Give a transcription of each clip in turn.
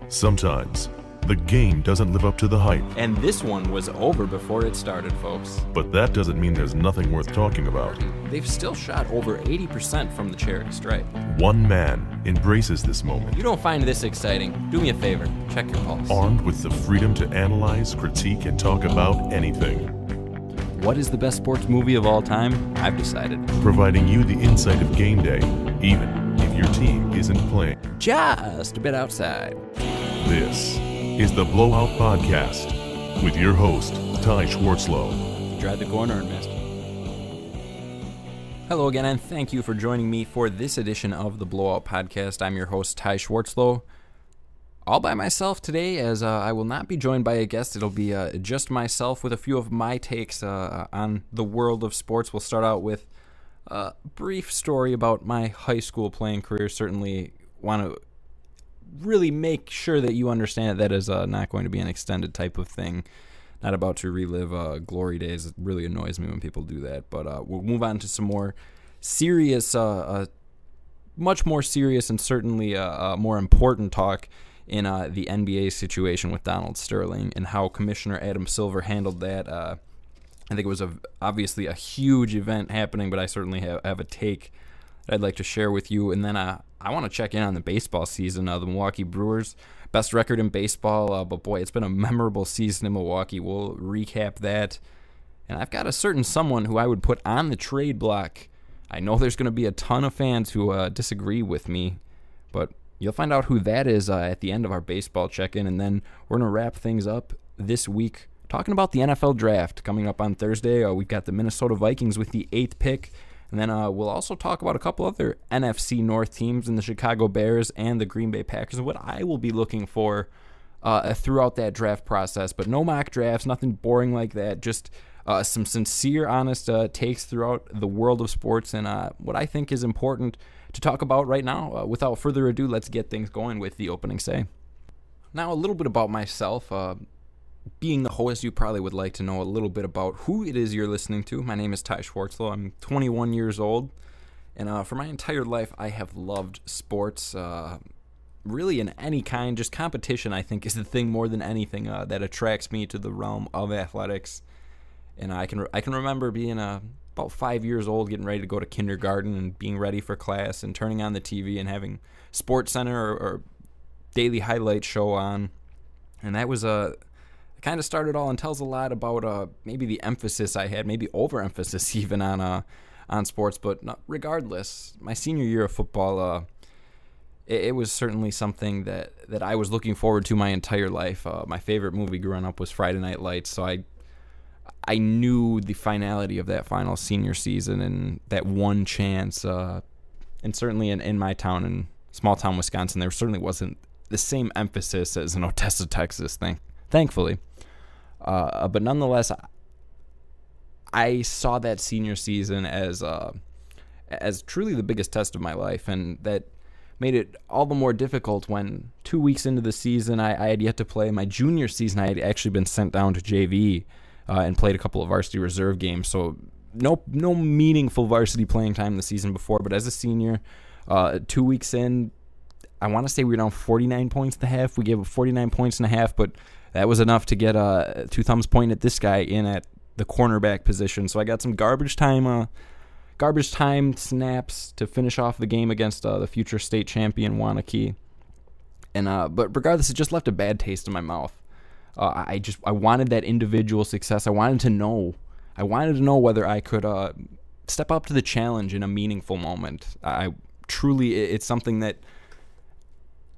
Sometimes, the game doesn't live up to the hype. And this one was over before it started, folks. But that doesn't mean there's nothing worth talking about. They've still shot over 80% from the charity stripe. One man embraces this moment. You don't find this exciting? Do me a favor, check your pulse. Armed with the freedom to analyze, critique, and talk about anything. What is the best sports movie of all time? I've decided. Providing you the insight of game day, even if your team isn't playing. Just a bit outside. This is the Blowout Podcast with your host, Ty Schwartzlow. Tried the corner and missed. Hello again, and thank you for joining me for this edition of the Blowout Podcast. I'm your host, Ty Schwartzlow. All by myself today, as I will not be joined by a guest. It'll be just myself with a few of my takes on the world of sports. We'll start out with a brief story about my high school playing career. Certainly want to really make sure that you understand that is not going to be an extended type of thing. Not about to relive glory days. It really annoys me when people do that. But we'll move on to some more serious, much more serious and certainly more important talk in the NBA situation with Donald Sterling and how Commissioner Adam Silver handled that. I think it was obviously a huge event happening, but I certainly have a take that I'd like to share with you. And then I want to check in on the baseball season. The Milwaukee Brewers, best record in baseball, but boy, it's been a memorable season in Milwaukee. We'll recap that. And I've got a certain someone who I would put on the trade block. I know there's going to be a ton of fans who disagree with me, but you'll find out who that is at the end of our baseball check-in, and then we're going to wrap things up this week talking about the NFL draft coming up on Thursday. We've got the Minnesota Vikings with the 8th pick, and then we'll also talk about a couple other NFC North teams in the Chicago Bears and the Green Bay Packers and what I will be looking for throughout that draft process. But no mock drafts, nothing boring like that, just some sincere, honest takes throughout the world of sports and what I think is important to talk about right now. Without further ado, let's get things going with the opening say. Now, a little bit about myself. Being the host, you probably would like to know a little bit about who it is you're listening to. My name is Ty Schwartzlow. I'm 21 years old, and for my entire life, I have loved sports, really in any kind. Just competition, I think, is the thing more than anything that attracts me to the realm of athletics. And I can remember being about 5 years old, getting ready to go to kindergarten and being ready for class and turning on the TV and having Sports Center or daily highlight show on. And that was kind of started all and tells a lot about maybe the emphasis I had, maybe overemphasis even on sports. But regardless, my senior year of football, it was certainly something that I was looking forward to my entire life. My favorite movie growing up was Friday Night Lights, so I knew the finality of that final senior season and that one chance. And certainly in my town, in small town Wisconsin, there certainly wasn't the same emphasis as in Odessa, Texas, thankfully. But nonetheless, I saw that senior season as truly the biggest test of my life, and that made it all the more difficult when 2 weeks into the season, I had yet to play. My junior season, I had actually been sent down to JV and played a couple of varsity reserve games, so no meaningful varsity playing time the season before. But as a senior, 2 weeks in, I want to say we were down 49 points and a half. We gave up 49 points and a half, but that was enough to get two thumbs pointing at this guy in at the cornerback position. So I got some garbage time snaps to finish off the game against the future state champion Wanakee. And but regardless, it just left a bad taste in my mouth. I wanted that individual success. I wanted to know whether I could step up to the challenge in a meaningful moment. It's something that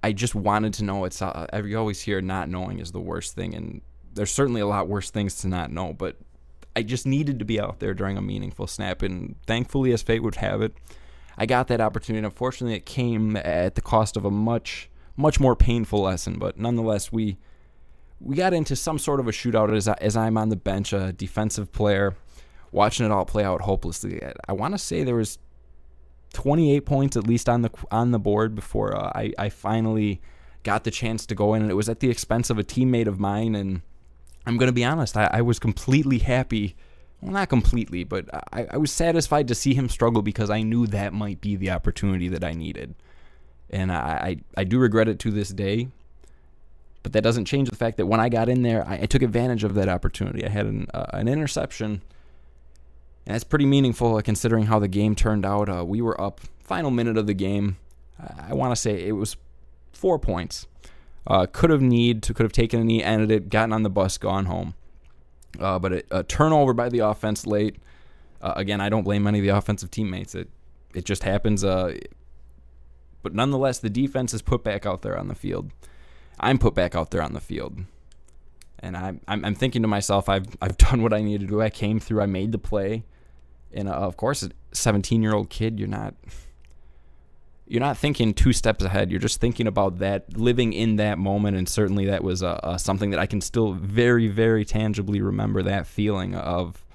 I just wanted to know. It's you always hear not knowing is the worst thing, and there's certainly a lot worse things to not know, but I just needed to be out there during a meaningful snap, and thankfully, as fate would have it, I got that opportunity. Unfortunately, it came at the cost of a much more painful lesson, but nonetheless, we got into some sort of a shootout as I'm on the bench, a defensive player, watching it all play out hopelessly. I want to say there was 28 points at least on the board before I finally got the chance to go in, and it was at the expense of a teammate of mine. And I'm going to be honest, I was completely happy. Well, not completely, but I was satisfied to see him struggle because I knew that might be the opportunity that I needed. And I do regret it to this day. But that doesn't change the fact that when I got in there, I took advantage of that opportunity. I had an interception, and that's pretty meaningful considering how the game turned out. We were up final minute of the game. I want to say it was 4 points. Could have taken a knee, ended it, gotten on the bus, gone home. But a turnover by the offense late. Again, I don't blame any of the offensive teammates. It just happens. But nonetheless, the defense is put back out there on the field. I'm put back out there on the field, and I'm thinking to myself, I've done what I needed to do. I came through. I made the play, and of course, a 17-year-old kid, you're not thinking 2 steps ahead. You're just thinking about that, living in that moment, and certainly that was something that I can still very, very tangibly remember, that feeling of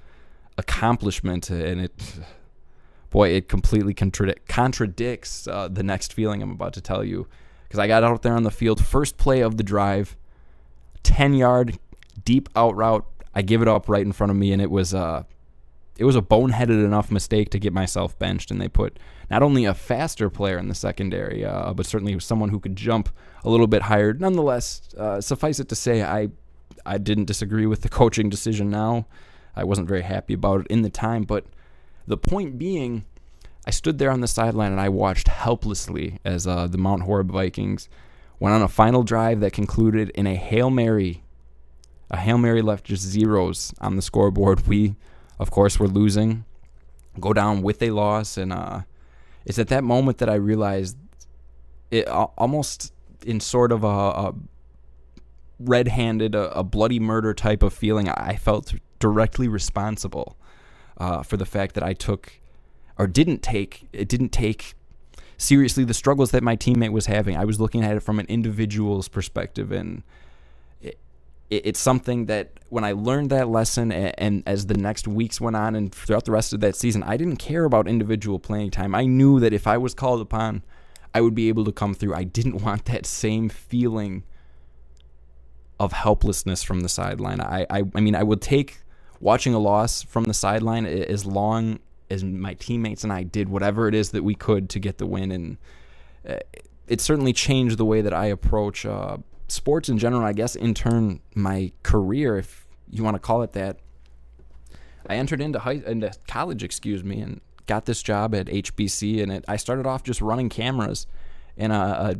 accomplishment, and it completely contradicts the next feeling I'm about to tell you, because I got out there on the field, first play of the drive, 10-yard deep out route. I give it up right in front of me, and it was a boneheaded enough mistake to get myself benched, and they put not only a faster player in the secondary, but certainly someone who could jump a little bit higher. Nonetheless, suffice it to say, I didn't disagree with the coaching decision now. I wasn't very happy about it in the time, but the point being, I stood there on the sideline and I watched helplessly as the Mount Horeb Vikings went on a final drive that concluded in a Hail Mary. A Hail Mary left just zeros on the scoreboard. We, of course, were losing, go down with a loss, and it's at that moment that I realized it almost in sort of a red-handed, a bloody murder type of feeling. I felt directly responsible for the fact that I didn't take seriously the struggles that my teammate was having. I was looking at it from an individual's perspective, and it's something that when I learned that lesson, and as the next weeks went on and throughout the rest of that season, I didn't care about individual playing time. I knew that if I was called upon, I would be able to come through. I didn't want that same feeling of helplessness from the sideline. I mean, I would take watching a loss from the sideline as long as my teammates and I did whatever it is that we could to get the win, and it certainly changed the way that I approach sports in general. I guess in turn my career, if you want to call it that. I entered into college, and got this job at HBC, and I started off just running cameras, and I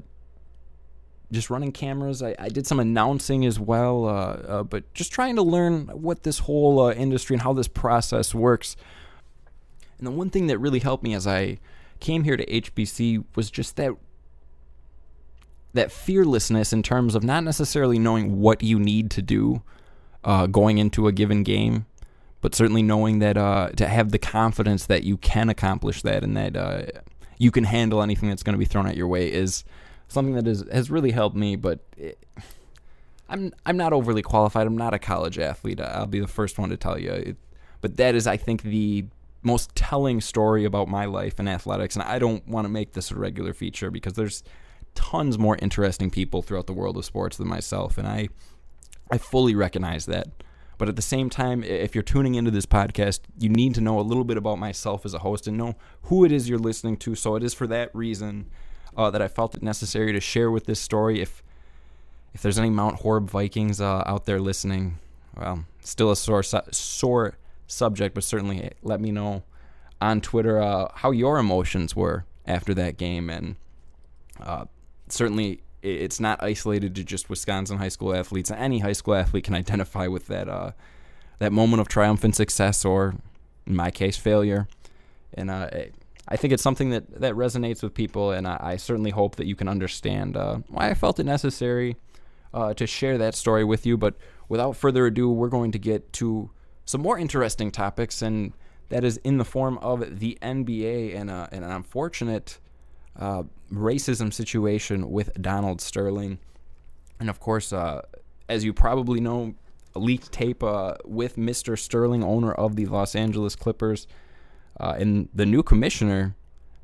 did some announcing as well, but just trying to learn what this whole industry and how this process works. And the one thing that really helped me as I came here to HBC was just that fearlessness in terms of not necessarily knowing what you need to do going into a given game, but certainly knowing that to have the confidence that you can accomplish that, and that you can handle anything that's going to be thrown at your way is something that has really helped me. But I'm not overly qualified. I'm not a college athlete. I'll be the first one to tell you. But that is, I think, the most telling story about my life in athletics, and I don't want to make this a regular feature because there's tons more interesting people throughout the world of sports than myself, and I fully recognize that. But at the same time, if you're tuning into this podcast, you need to know a little bit about myself as a host and know who it is you're listening to. So it is for that reason that I felt it necessary to share with this story. If there's any Mount Horeb Vikings out there listening, well, still a sore subject, but certainly let me know on Twitter how your emotions were after that game. And certainly it's not isolated to just Wisconsin high school athletes. Any high school athlete can identify with that moment of triumphant success, or in my case, failure. And I think it's something that resonates with people, and I certainly hope that you can understand why I felt it necessary to share that story with you. But without further ado, we're going to get to some more interesting topics, and that is in the form of the NBA and an unfortunate racism situation with Donald Sterling. And of course, as you probably know, a leaked tape with Mr. Sterling, owner of the Los Angeles Clippers, and the new commissioner.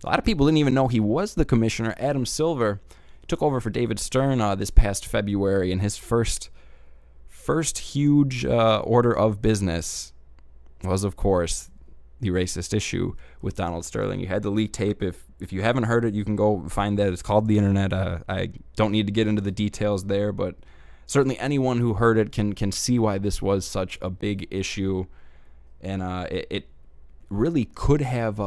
A lot of people didn't even know he was the commissioner. Adam Silver took over for David Stern this past February, and his first huge order of business was, of course, the racist issue with Donald Sterling. You had the leaked tape. If you haven't heard it, you can go find that. It's called the internet. I don't need to get into the details there, but certainly anyone who heard it can see why this was such a big issue, and it really could have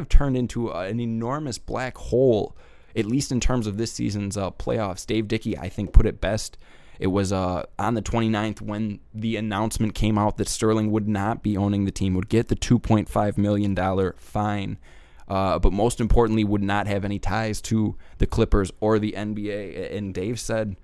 turned into an enormous black hole, at least in terms of this season's playoffs. Dave Dickey, I think, put it best. It was on the 29th when the announcement came out that Sterling would not be owning the team, would get the $2.5 million fine, but most importantly, would not have any ties to the Clippers or the NBA. And Dave said,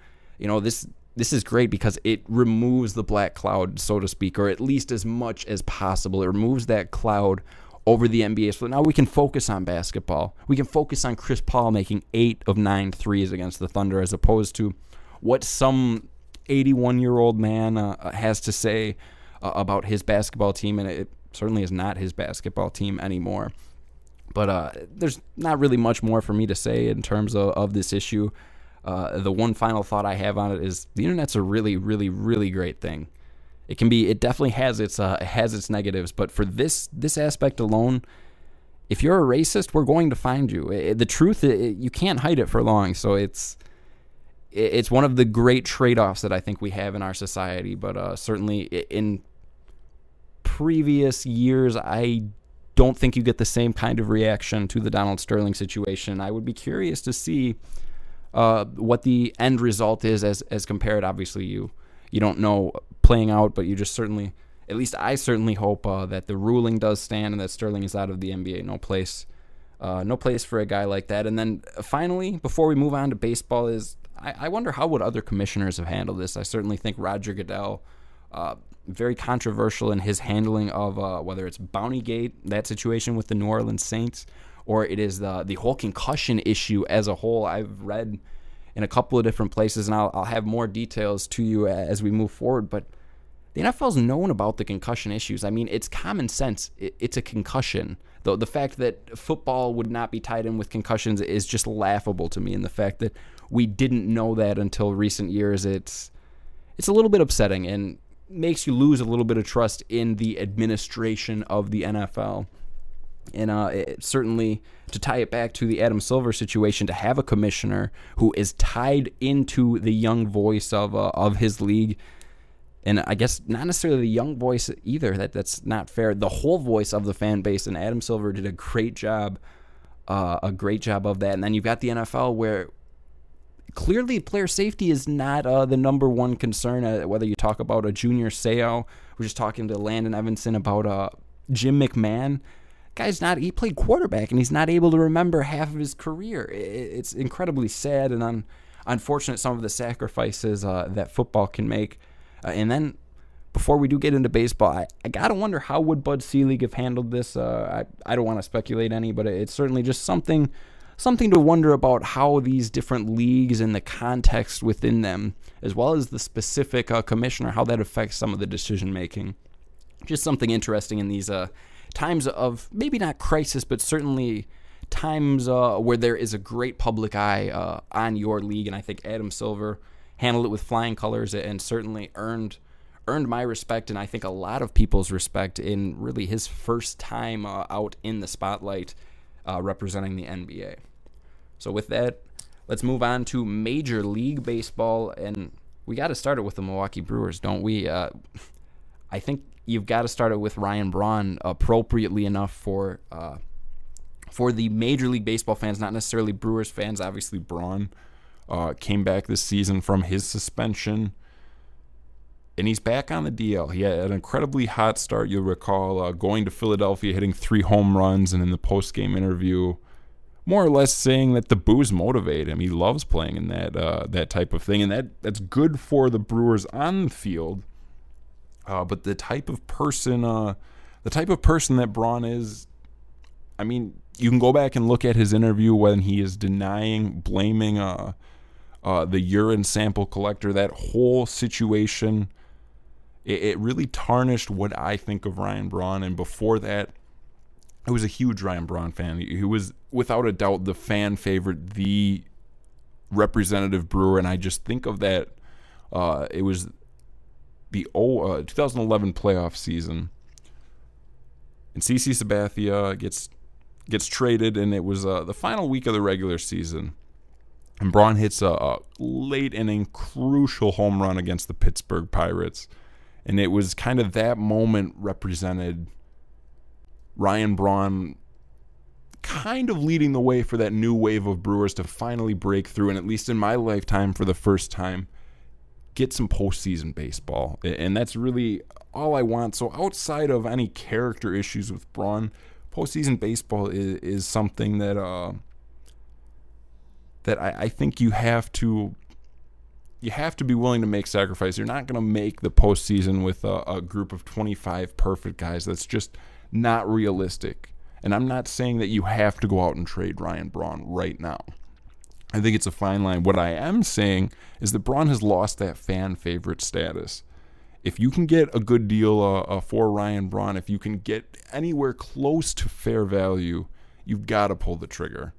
this is great because it removes the black cloud, so to speak, or at least as much as possible. It removes that cloud over the NBA. So now we can focus on basketball. We can focus on Chris Paul making 8 of 9 threes against the Thunder, as opposed to what some 81-year-old man has to say about his basketball team, and it certainly is not his basketball team anymore. But there's not really much more for me to say in terms of this issue. The one final thought I have on it is the internet's a really, really, really great thing. It definitely has its negatives, but for this aspect alone, if you're a racist, we're going to find you. The truth, you can't hide it for long. So it's one of the great trade-offs that I think we have in our society. But certainly in previous years, I don't think you get the same kind of reaction to the Donald Sterling situation. I would be curious to see what the end result is as compared. Obviously, you don't know playing out, but you just certainly, at least I certainly hope that the ruling does stand and that Sterling is out of the NBA. No place for a guy like that. And then finally, before we move on to baseball, is I wonder how would other commissioners have handled this. I certainly think Roger Goodell, very controversial in his handling of whether it's Bountygate, that situation with the New Orleans Saints, or it is the whole concussion issue as a whole. I've read in a couple of different places, and I'll have more details to you as we move forward, but the NFL's known about the concussion issues. I mean, it's common sense. It's a concussion. Though the fact that football would not be tied in with concussions is just laughable to me, and the fact that we didn't know that until recent years, it's a little bit upsetting and makes you lose a little bit of trust in the administration of the NFL. And certainly, to tie it back to the Adam Silver situation, to have a commissioner who is tied into the young voice of his league, and I guess not necessarily the young voice either. That's not fair. The whole voice of the fan base, and Adam Silver did a great job of that. And then you've got the NFL, where clearly player safety is not the number one concern. Whether you talk about a Junior Seau, we're just talking to Landon Evanson about Jim McMahon. He played quarterback, and he's not able to remember half of his career. It's incredibly sad and unfortunate, some of the sacrifices that football can make. And then, before we do get into baseball, I gotta wonder how would Bud Selig have handled this. I don't want to speculate any, but it's certainly just something to wonder about how these different leagues and the context within them, as well as the specific commissioner, how that affects some of the decision making. Just something interesting in these times of maybe not crisis, but certainly times where there is a great public eye on your league. And I think Adam Silver handled it with flying colors and certainly earned my respect, and I think a lot of people's respect in really his first time out in the spotlight representing the NBA. So with that, let's move on to Major League Baseball, and we got to start it with the Milwaukee Brewers, don't we? I think you've got to start it with Ryan Braun, appropriately enough for the Major League Baseball fans, not necessarily Brewers fans. Obviously, Braun came back this season from his suspension, and he's back on the DL. He had an incredibly hot start, you'll recall, going to Philadelphia, hitting 3 home runs, and in the post-game interview, more or less saying that the boos motivate him. He loves playing in that type of thing, and that's good for the Brewers on the field. But the type of person that Braun is, I mean, you can go back and look at his interview when he is blaming the urine sample collector. That whole situation, it really tarnished what I think of Ryan Braun. And before that, I was a huge Ryan Braun fan. He was, without a doubt, the fan favorite, the representative Brewer. And I just think of that. It was the 2011 playoff season, and CC Sabathia gets traded, and it was the final week of the regular season. And Braun hits a late inning crucial home run against the Pittsburgh Pirates. And it was kind of that moment represented Ryan Braun kind of leading the way for that new wave of Brewers to finally break through, and at least in my lifetime for the first time, get some postseason baseball. And that's really all I want. So outside of any character issues with Braun, postseason baseball is something that I think you have to be willing to make sacrifice. You're not going to make the postseason with a group of 25 perfect guys. That's just not realistic. And I'm not saying that you have to go out and trade Ryan Braun right now. I think it's a fine line. What I am saying is that Braun has lost that fan favorite status. If you can get a good deal for Ryan Braun, if you can get anywhere close to fair value, you've got to pull the trigger.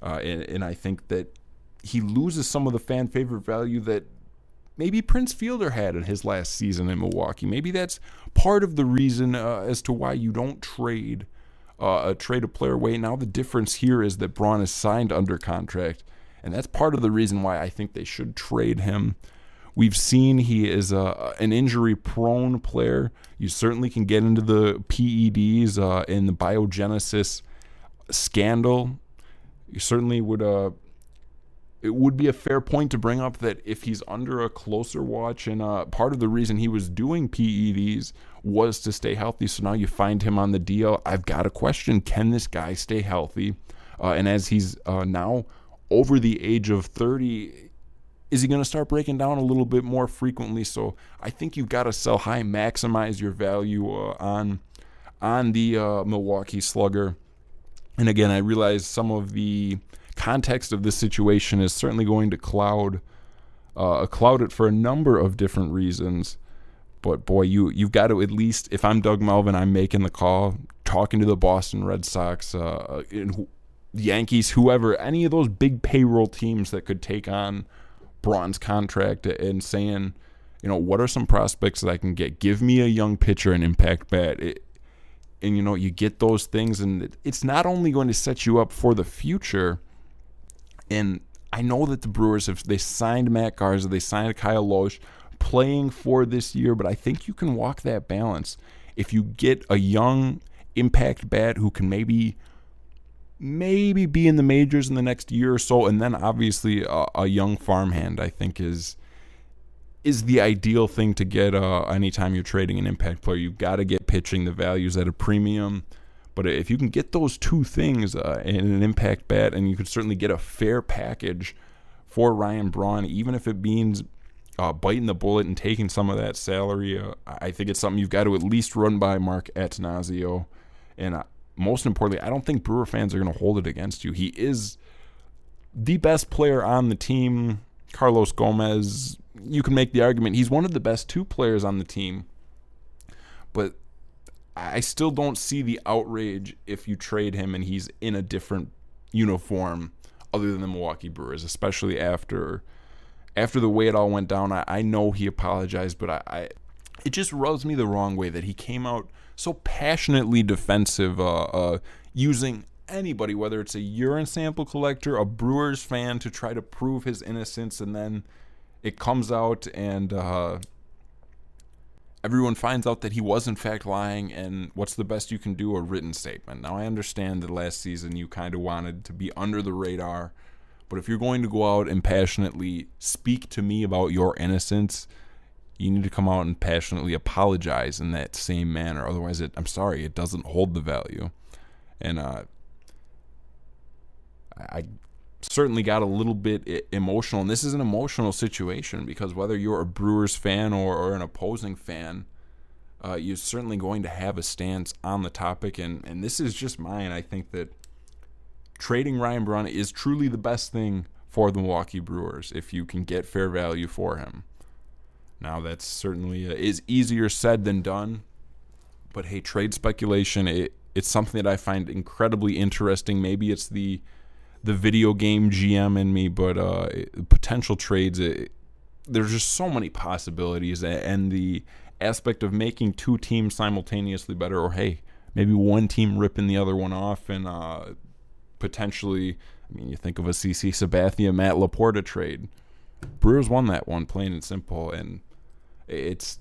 And I think that he loses some of the fan favorite value that maybe Prince Fielder had in his last season in Milwaukee. Maybe that's part of the reason as to why you don't trade a player away. Now the difference here is that Braun is signed under contract, and that's part of the reason why I think they should trade him. We've seen he is an injury-prone player. You certainly can get into the PEDs in the biogenesis scandal. You certainly would. It would be a fair point to bring up that if he's under a closer watch, and part of the reason he was doing PEDs was to stay healthy. So now you find him on the DL. I've got a question: can this guy stay healthy? And as he's now over the age of 30, is he going to start breaking down a little bit more frequently? So I think you've got to sell high, maximize your value on the Milwaukee Slugger. And again, I realize some of the context of this situation is certainly going to cloud it for a number of different reasons. But boy, you've got to at least, if I'm Doug Melvin, I'm making the call, talking to the Boston Red Sox, Yankees, whoever, any of those big payroll teams that could take on Braun's contract, and saying, what are some prospects that I can get? Give me a young pitcher, an impact bat. And you get those things, and it's not only going to set you up for the future. And I know that the Brewers, they signed Matt Garza, they signed Kyle Loesch, playing for this year, but I think you can walk that balance. If you get a young impact bat who can maybe be in the majors in the next year or so, and then obviously a young farmhand, I think is the ideal thing to get anytime you're trading an impact player. You've got to get pitching, the values at a premium. But if you can get those two things in an impact bat, and you could certainly get a fair package for Ryan Braun, even if it means biting the bullet and taking some of that salary, I think it's something you've got to at least run by Mark Attanasio. And most importantly, I don't think Brewer fans are going to hold it against you. He is the best player on the team. Carlos Gomez, you can make the argument he's one of the best two players on the team. But I still don't see the outrage if you trade him and he's in a different uniform other than the Milwaukee Brewers, especially after the way it all went down. I know he apologized, but it just rubs me the wrong way that he came out so passionately defensive, using anybody, whether it's a urine sample collector, a Brewers fan, to try to prove his innocence, and then it comes out and everyone finds out that he was in fact lying, and what's the best you can do? A written statement. Now, I understand that last season you kind of wanted to be under the radar, but if you're going to go out and passionately speak to me about your innocence, you need to come out and passionately apologize in that same manner. Otherwise, I'm sorry, it doesn't hold the value. And I certainly got a little bit emotional, and this is an emotional situation because whether you're a Brewers fan or an opposing fan, you're certainly going to have a stance on the topic, and this is just mine. I think that trading Ryan Braun is truly the best thing for the Milwaukee Brewers if you can get fair value for him. Now, that's certainly is easier said than done, but hey, trade speculation, it's something that I find incredibly interesting. Maybe it's the video game GM in me, but potential trades, there's just so many possibilities, and the aspect of making two teams simultaneously better, or hey, maybe one team ripping the other one off and potentially, I mean, you think of a CC Sabathia, Matt Laporta trade. Brewers won that one, plain and simple, and it's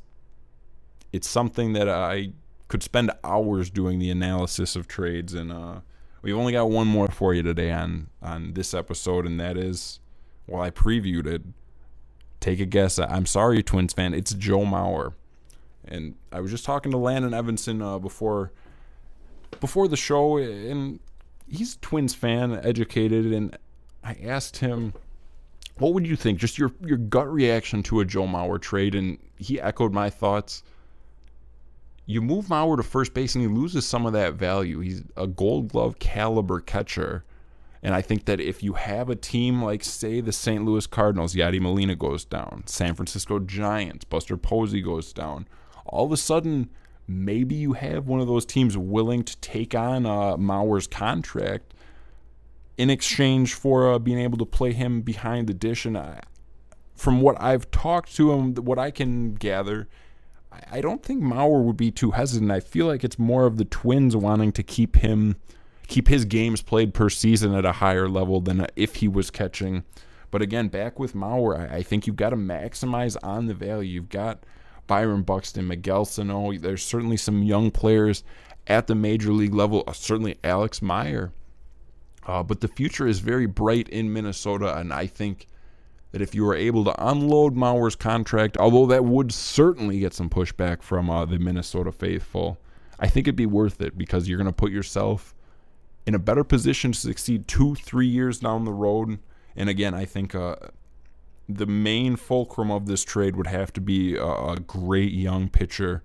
something that I could spend hours doing the analysis of trades, and we've only got one more for you today on this episode, and that is, well, I previewed it. Take a guess. I'm sorry, Twins fan. It's Joe Mauer. And I was just talking to Landon Evanson before the show, and he's a Twins fan, educated, and I asked him, what would you think? Just your gut reaction to a Joe Mauer trade, and he echoed my thoughts. You move Mauer to first base, and he loses some of that value. He's a Gold Glove caliber catcher. And I think that if you have a team like, say, the St. Louis Cardinals, Yadi Molina goes down, San Francisco Giants, Buster Posey goes down, all of a sudden, maybe you have one of those teams willing to take on Mauer's contract in exchange for being able to play him behind the dish. And from what I've talked to him, what I can gather, I don't think Mauer would be too hesitant. I feel like it's more of the Twins wanting to keep his games played per season at a higher level than if he was catching. But again, back with Mauer, I think you've got to maximize on the value. You've got Byron Buxton, Miguel Sano. There's certainly some young players at the major league level, certainly Alex Meyer. But the future is very bright in Minnesota, and I think that if you were able to unload Mauer's contract, although that would certainly get some pushback from the Minnesota faithful, I think it'd be worth it because you're going to put yourself in a better position to succeed 2-3 years down the road. And again, I think the main fulcrum of this trade would have to be a great young pitcher.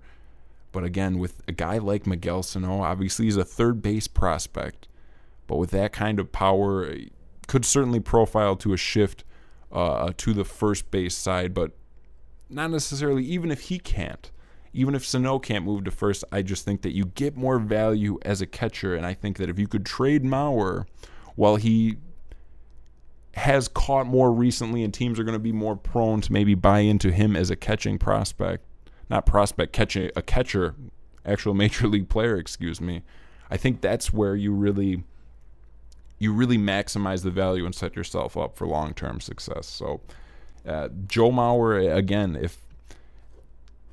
But again, with a guy like Miguel Sano, obviously he's a third base prospect, but with that kind of power, could certainly profile to a shift to the first base side, but not necessarily, even if Sano can't move to first, I just think that you get more value as a catcher, and I think that if you could trade Mauer while he has caught more recently and teams are going to be more prone to maybe buy into him as a catching prospect, catcher, actual major league player, I think that's where you really maximize the value and set yourself up for long-term success. So Joe Mauer, again,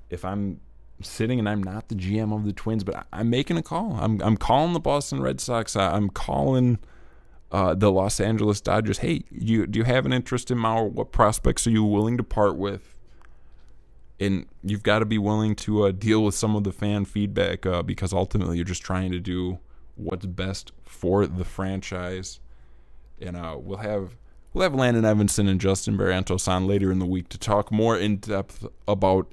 if I'm sitting and I'm not the GM of the Twins, but I'm making a call. I'm calling the Boston Red Sox. I'm calling the Los Angeles Dodgers. Hey, do you have an interest in Mauer? What prospects are you willing to part with? And you've got to be willing to deal with some of the fan feedback because ultimately you're just trying to do what's best for the franchise. And we'll have Landon Evanson and Justin Barrientos on later in the week to talk more in depth about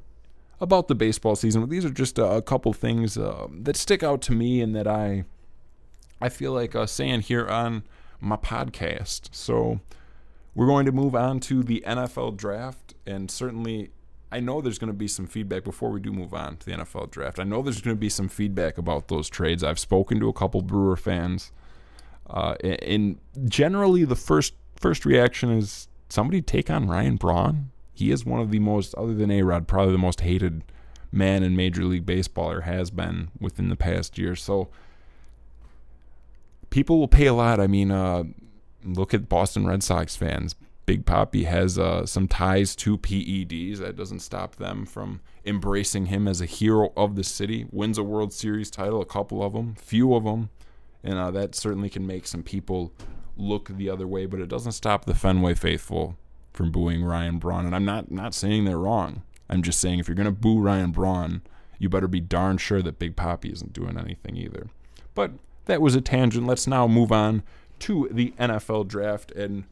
the baseball season. But these are just a couple things that stick out to me and that I feel like saying here on my podcast. So we're going to move on to the NFL draft, and certainly I know there's going to be some feedback before we do move on to the NFL draft. I know there's going to be some feedback about those trades. I've spoken to a couple Brewer fans, and generally the first reaction is somebody take on Ryan Braun. He is one of the most, other than A-Rod, probably the most hated man in Major League Baseball, or has been within the past year. So people will pay a lot. I mean, look at Boston Red Sox fans. Big Papi has some ties to PEDs. That doesn't stop them from embracing him as a hero of the city. Wins a World Series title, a couple of them, few of them. And that certainly can make some people look the other way, but it doesn't stop the Fenway faithful from booing Ryan Braun. And I'm not saying they're wrong. I'm just saying if you're going to boo Ryan Braun, you better be darn sure that Big Papi isn't doing anything either. But that was a tangent. Let's now move on to the NFL draft. And,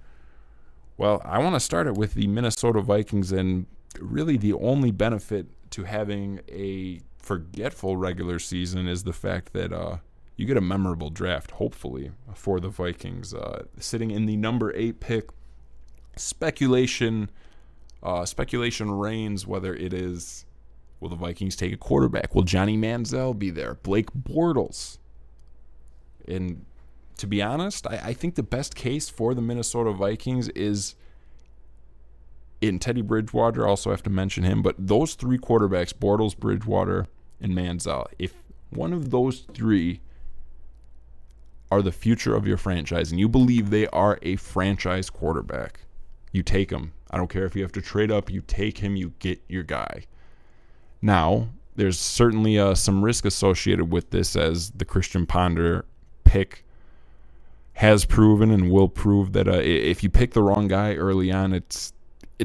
well, I want to start it with the Minnesota Vikings, and really the only benefit to having a forgetful regular season is the fact that you get a memorable draft, hopefully, for the Vikings. Sitting in the number 8 pick, speculation reigns whether it is, will the Vikings take a quarterback? Will Johnny Manziel be there? Blake Bortles? And to be honest, I think the best case for the Minnesota Vikings is in Teddy Bridgewater. I also have to mention him, but those 3 quarterbacks, Bortles, Bridgewater, and Manziel, if one of those 3 are the future of your franchise and you believe they are a franchise quarterback, you take him. I don't care if you have to trade up, you take him, you get your guy. Now, there's certainly some risk associated with this, as the Christian Ponder pick has proven and will prove that if you pick the wrong guy early on, it's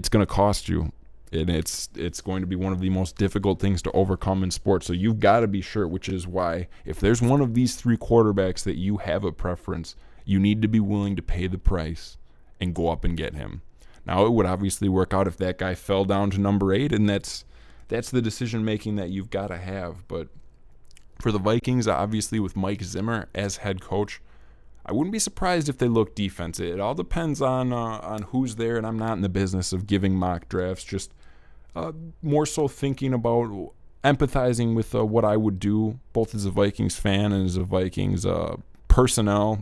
going to cost you. And it's going to be one of the most difficult things to overcome in sports. So you've got to be sure, which is why if there's one of these three quarterbacks that you have a preference, you need to be willing to pay the price and go up and get him. Now, it would obviously work out if that guy fell down to number 8, and that's the decision-making that you've got to have. But for the Vikings, obviously with Mike Zimmer as head coach, I wouldn't be surprised if they look defense. It all depends on who's there, and I'm not in the business of giving mock drafts, just more so thinking about empathizing with what I would do, both as a Vikings fan and as a Vikings personnel.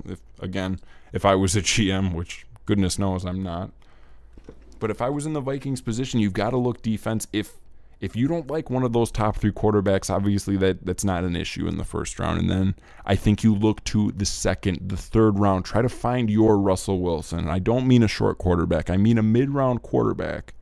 If I was a GM, which goodness knows I'm not. But if I was in the Vikings position, you've got to look defense. If you don't like one of those top 3 quarterbacks, obviously that's not an issue in the first round. And then I think you look to the second, the third round. Try to find your Russell Wilson. And I don't mean a short quarterback. I mean a mid-round quarterback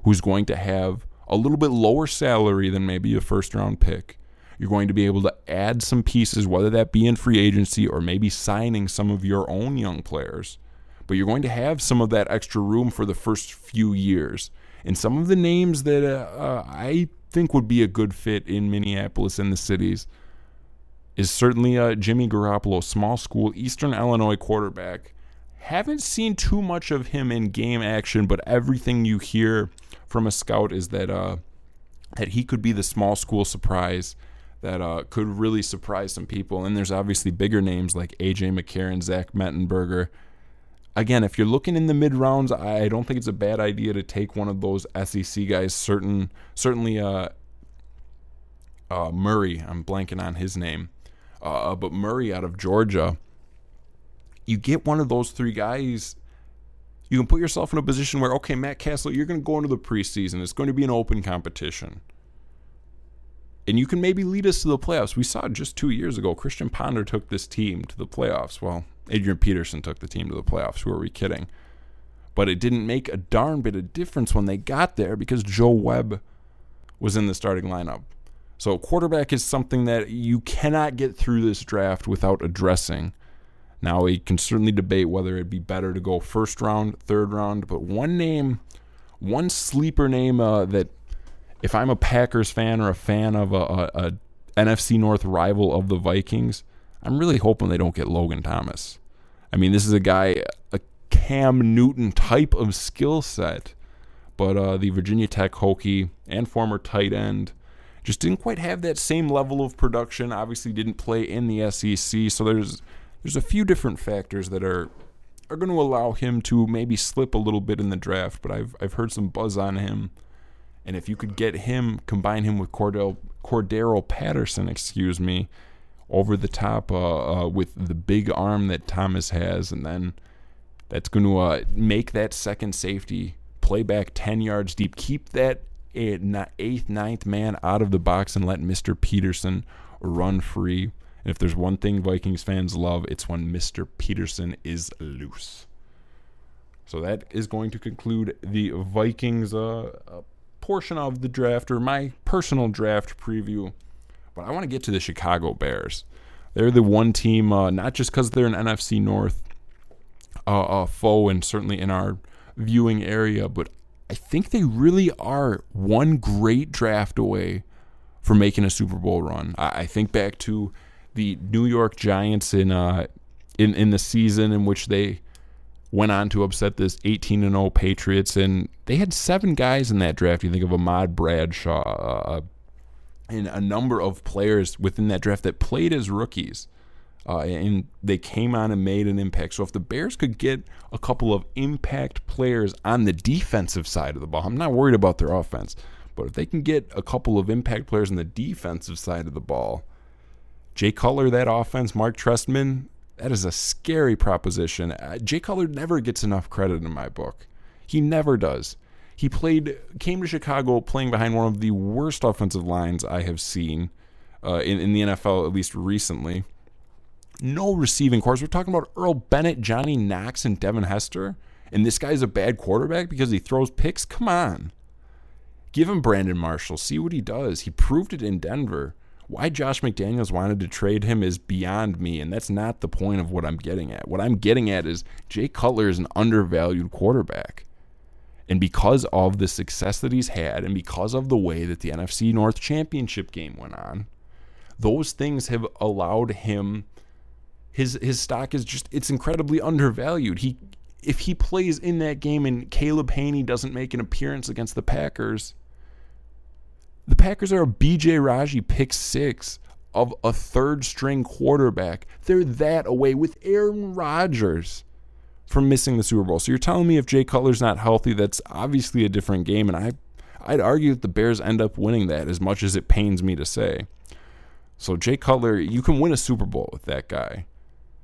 who's going to have a little bit lower salary than maybe a first-round pick. You're going to be able to add some pieces, whether that be in free agency or maybe signing some of your own young players. But you're going to have some of that extra room for the first few years. And some of the names that I think would be a good fit in Minneapolis and the cities is certainly Jimmy Garoppolo, small school, Eastern Illinois quarterback. Haven't seen too much of him in game action, but everything you hear from a scout is that he could be the small school surprise that could really surprise some people. And there's obviously bigger names like A.J. McCarron, Zach Mettenberger. Again, if you're looking in the mid-rounds, I don't think it's a bad idea to take one of those SEC guys. Certainly Murray, I'm blanking on his name, but Murray out of Georgia. You get one of those 3 guys, you can put yourself in a position where, okay, Matt Castle, you're going to go into the preseason. It's going to be an open competition. And you can maybe lead us to the playoffs. We saw just 2 years ago, Christian Ponder took this team to the playoffs. Well, Adrian Peterson took the team to the playoffs. Who are we kidding? But it didn't make a darn bit of difference when they got there because Joe Webb was in the starting lineup. So quarterback is something that you cannot get through this draft without addressing. Now, we can certainly debate whether it'd be better to go first round, third round, but one sleeper name that if I'm a Packers fan or a fan of a NFC North rival of the Vikings, I'm really hoping they don't get Logan Thomas. I mean, this is a guy, a Cam Newton type of skill set, but the Virginia Tech Hokie and former tight end just didn't quite have that same level of production. Obviously didn't play in the SEC, so there's a few different factors that are going to allow him to maybe slip a little bit in the draft, but I've heard some buzz on him. And if you could get him, combine him with Cordero Patterson, over the top with the big arm that Thomas has, and then that's going to make that second safety play back 10 yards deep, keep that 8th, 9th man out of the box and let Mr. Peterson run free. And if there's one thing Vikings fans love, it's when Mr. Peterson is loose. So that is going to conclude the Vikings portion of the draft, or my personal draft preview. But I want to get to the Chicago Bears. They're the one team, not just because they're an NFC North foe and certainly in our viewing area, but I think they really are one great draft away from making a Super Bowl run. I think back to the New York Giants in the season in which they went on to upset this 18-0 Patriots, and they had 7 guys in that draft. You think of Ahmad Bradshaw, and a number of players within that draft that played as rookies, and they came on and made an impact. So if the Bears could get a couple of impact players on the defensive side of the ball, I'm not worried about their offense, but if they can get a couple of impact players on the defensive side of the ball, Jay Cutler, that offense, Mark Trestman, that is a scary proposition. Jay Cutler never gets enough credit in my book. He never does. He came to Chicago playing behind one of the worst offensive lines I have seen in the NFL, at least recently. no receiving corps. We're talking about Earl Bennett, Johnny Knox, and Devin Hester. And this guy's a bad quarterback because he throws picks? Come on. Give him Brandon Marshall. See what he does. He proved it in Denver. Why Josh McDaniels wanted to trade him is beyond me, and that's not the point of what I'm getting at. What I'm getting at is Jay Cutler is an undervalued quarterback. And because of the success that he's had and because of the way that the NFC North championship game went on, those things have allowed him, his stock is just, it's incredibly undervalued. If he plays in that game and Caleb Haney doesn't make an appearance against the Packers are a B.J. Raji pick 6 of a third-string quarterback. They're that away with Aaron Rodgers from missing the Super Bowl. So you're telling me if Jay Cutler's not healthy, that's obviously a different game, and I'd argue that the Bears end up winning that, as much as it pains me to say. So Jay Cutler, you can win a Super Bowl with that guy.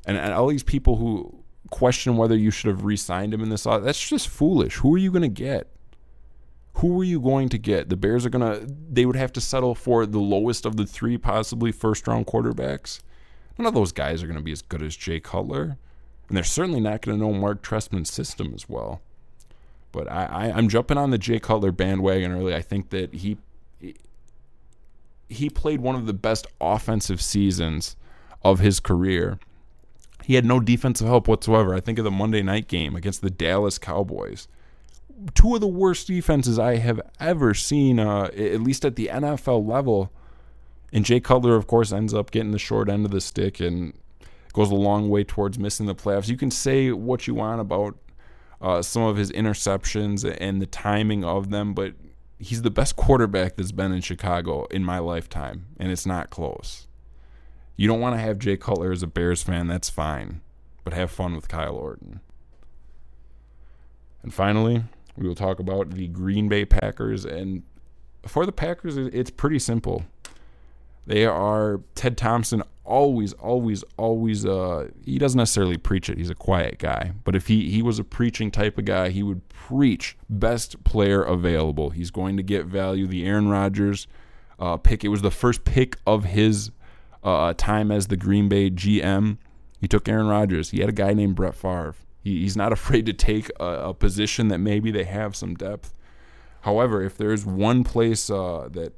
And all these people who question whether you should have re-signed him in this, that's just foolish. Who are you going to get? Who are you going to get? The Bears they would have to settle for the lowest of the 3 possibly first-round quarterbacks. None of those guys are going to be as good as Jay Cutler. And they're certainly not going to know Mark Trestman's system as well. But I'm jumping on the Jay Cutler bandwagon early. I think that he played one of the best offensive seasons of his career. He had no defensive help whatsoever. I think of the Monday night game against the Dallas Cowboys. 2 of the worst defenses I have ever seen, at least at the NFL level. And Jay Cutler, of course, ends up getting the short end of the stick and goes a long way towards missing the playoffs. You can say what you want about some of his interceptions and the timing of them, but he's the best quarterback that's been in Chicago in my lifetime, and it's not close. You don't want to have Jay Cutler as a Bears fan, that's fine, but have fun with Kyle Orton. And finally, we will talk about the Green Bay Packers. And for the Packers, it's pretty simple. They are Ted Thompson always, he doesn't necessarily preach it. He's a quiet guy. But if he was a preaching type of guy, he would preach best player available. He's going to get value. The Aaron Rodgers pick, it was the first pick of his time as the Green Bay GM. He took Aaron Rodgers. He had a guy named Brett Favre. He's not afraid to take a position that maybe they have some depth. However, if there's one place that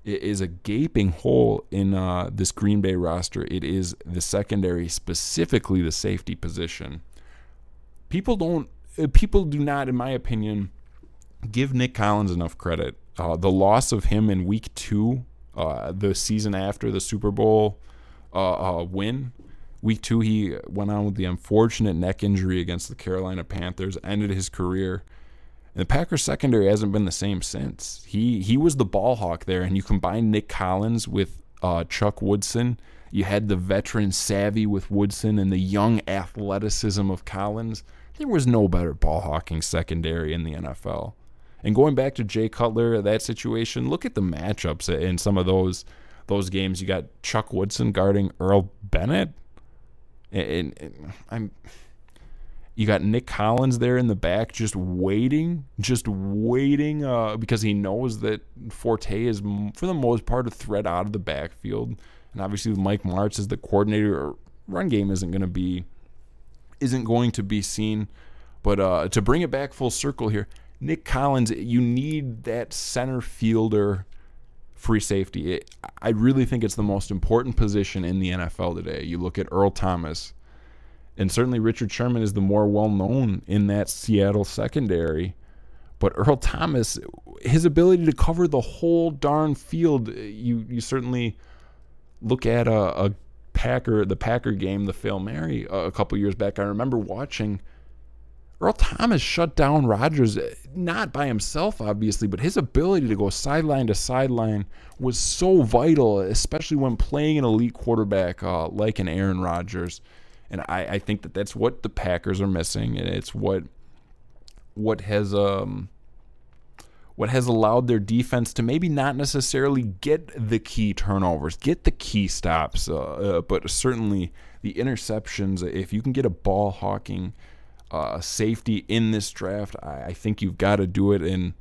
is a gaping hole in this Green Bay roster, it is the secondary, specifically the safety position. People do not, in my opinion, give Nick Collins enough credit. The loss of him in week 2, the season after the Super Bowl win, week 2, he went on with the unfortunate neck injury against the Carolina Panthers, ended his career. And the Packers secondary hasn't been the same since. He was the ball hawk there, and you combine Nick Collins with Chuck Woodson. You had the veteran savvy with Woodson and the young athleticism of Collins. There was no better ball hawking secondary in the NFL. And going back to Jay Cutler, that situation, look at the matchups in some of those games. You got Chuck Woodson guarding Earl Bennett. You got Nick Collins there in the back just waiting because he knows that Forte is, for the most part, a threat out of the backfield. And obviously with Mike Martz as the coordinator, run game isn't going to be seen. But to bring it back full circle here, Nick Collins, you need that center fielder free safety. I really think it's the most important position in the NFL today. You look at Earl Thomas, and certainly Richard Sherman is the more well-known in that Seattle secondary. But Earl Thomas, his ability to cover the whole darn field, you certainly look at the Packer game, the Hail Mary, a couple years back. I remember watching Earl Thomas shut down Rodgers, not by himself, obviously, but his ability to go sideline to sideline was so vital, especially when playing an elite quarterback like an Aaron Rodgers. And I think that's what the Packers are missing, and it's what has allowed their defense to maybe not necessarily get the key turnovers, get the key stops, but certainly the interceptions. If you can get a ball hawking safety in this draft, I think you've got to do it. And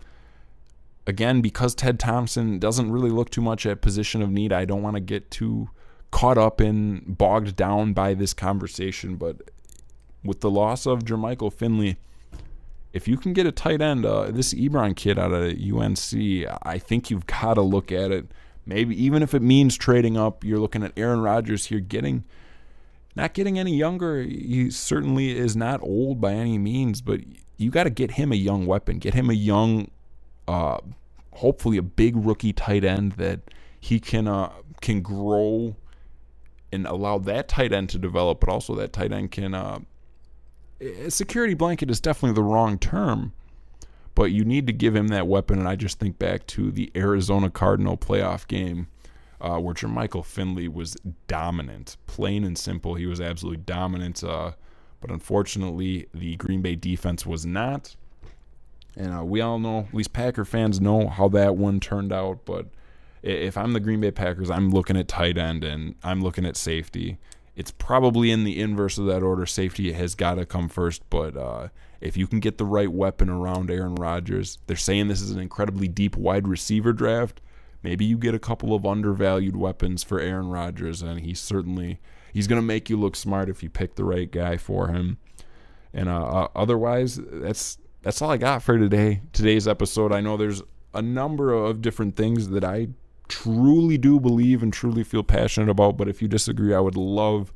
again, because Ted Thompson doesn't really look too much at position of need, I don't want to get too caught up in, bogged down by this conversation. But with the loss of Jermichael Finley, if you can get a tight end, this Ebron kid out of UNC, I think you've got to look at it. Maybe even if it means trading up, you're looking at Aaron Rodgers here, not getting any younger. He certainly is not old by any means, but you got to get him a young weapon. Get him a young, hopefully a big rookie tight end that he can grow and allow that tight end to develop, but also that tight end can a security blanket is definitely the wrong term, but you need to give him that weapon. And I just think back to the Arizona Cardinal playoff game where Jermichael Finley was dominant, plain and simple. He was absolutely dominant, but unfortunately the Green Bay defense was not. And we all know, at least Packer fans know how that one turned out. But if I'm the Green Bay Packers, I'm looking at tight end and I'm looking at safety. It's probably in the inverse of that order. Safety has got to come first, but if you can get the right weapon around Aaron Rodgers, they're saying this is an incredibly deep wide receiver draft. Maybe you get a couple of undervalued weapons for Aaron Rodgers, and he's going to make you look smart if you pick the right guy for him. And otherwise, that's all I got for today's episode. I know there's a number of different things that I truly do believe and truly feel passionate about, but if you disagree, I would love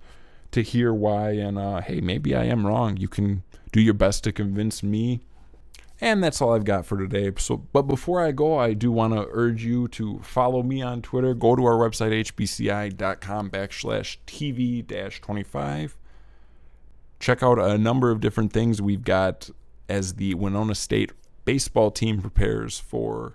to hear why. And hey, maybe I am wrong. You can do your best to convince me. And that's all I've got for today. But before I go, I do want to urge you to follow me on Twitter. Go to our website, hbci.com/TV-25. Check out a number of different things we've got as the Winona State baseball team prepares for